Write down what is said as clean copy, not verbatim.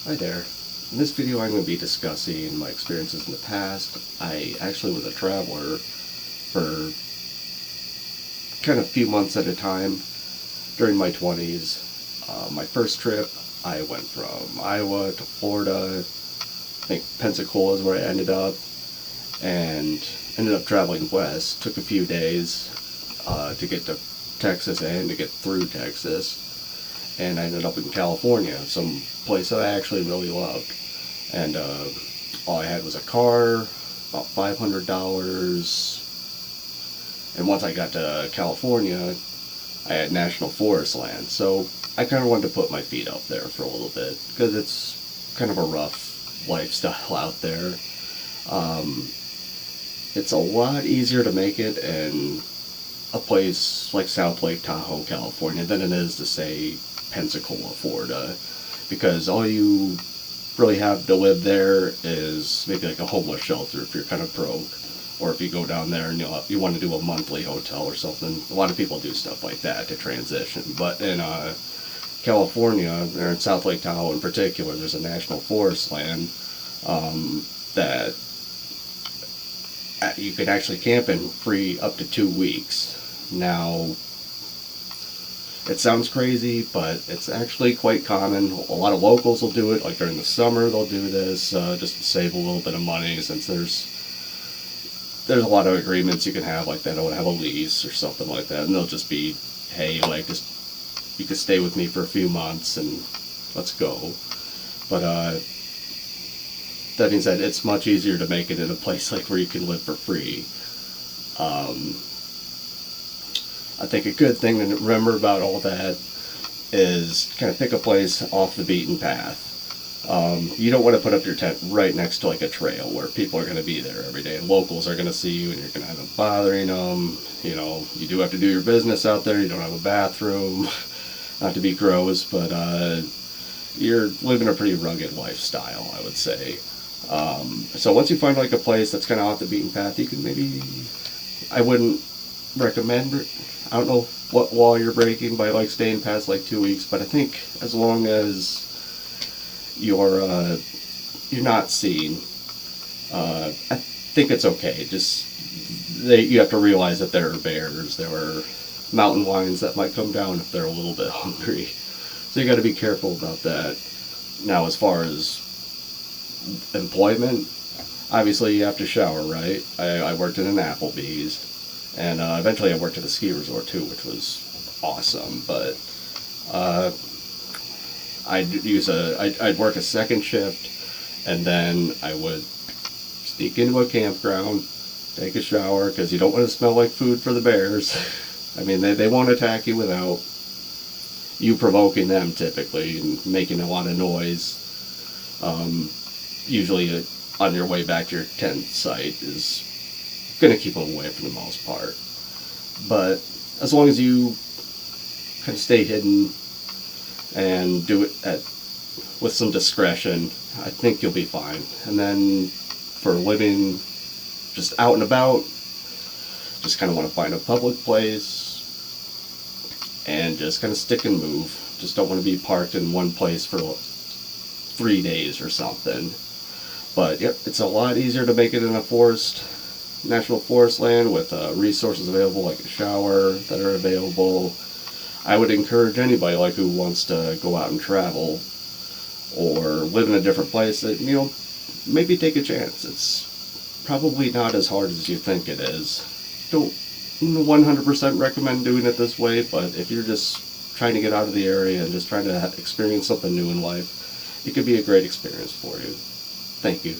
Hi there. In this video I'm going to be discussing my experiences in the past. I actually was a traveler for kind of a few months at a time during my 20s. My first trip, I went from Iowa to Florida. I think Pensacola is where I ended up, and ended up traveling west. Took a few days to get to Texas and to get through Texas, and I ended up in California, some place that I actually really loved. And all I had was a car, about $500, and once I got to California, I had national forest land. So I kind of wanted to put my feet up there for a little bit because it's kind of a rough lifestyle out there. It's a lot easier to make it in a place like South Lake Tahoe, California, than it is to say Pensacola, Florida, because all you really have to live there is maybe like a homeless shelter if you're kind of broke, or if you go down there and you want to do a monthly hotel or something. A lot of people do stuff like that to transition. But in California, or in South Lake Tahoe in particular, there's a national forest land that you can actually camp in free up to 2 weeks. Now, it sounds crazy, but it's actually quite common. A lot of locals will do it, like during the summer they'll do this just to save a little bit of money, since there's a lot of agreements you can have like that. I would have a lease or something like that, and they'll just be, hey, like, just you can stay with me for a few months and let's go. But that being said, it's much easier to make it in a place like where you can live for free. I think a good thing to remember about all that is kind of pick a place off the beaten path. You don't want to put up your tent right next to like a trail where people are going to be there every day, and locals are going to see you, and you're going to end up bothering them. You know, you do have to do your business out there. You don't have a bathroom, not to be gross, but you're living a pretty rugged lifestyle, I would say. So once you find like a place that's kind of off the beaten path, you can maybe, I wouldn't recommend, I don't know what law you're breaking by like staying past like 2 weeks, but I think as long as you're not seen, I think it's okay. Just you have to realize that there are bears, there are mountain lions that might come down if they're a little bit hungry. So you got to be careful about that. Now, as far as employment, obviously you have to shower, right? I worked in an Applebee's, and eventually I worked at a ski resort too, which was awesome. But I'd work a second shift, and then I would sneak into a campground, take a shower, because you don't want to smell like food for the bears. I mean, they won't attack you without you provoking them, typically, and making a lot of noise. Usually on your way back to your tent site is going to keep them away for the most part. But as long as you kind of stay hidden and do it with some discretion, I think you'll be fine. And then for living just out and about, just kind of want to find a public place and just kind of stick and move. Just don't want to be parked in one place for 3 days or something. But yep, it's a lot easier to make it in a national forest land with resources available like a shower that are available. I would encourage anybody like who wants to go out and travel or live in a different place that, you know, maybe take a chance. It's probably not as hard as you think it is. Don't 100% recommend doing it this way, but if you're just trying to get out of the area and just trying to experience something new in life, it could be a great experience for you. Thank you.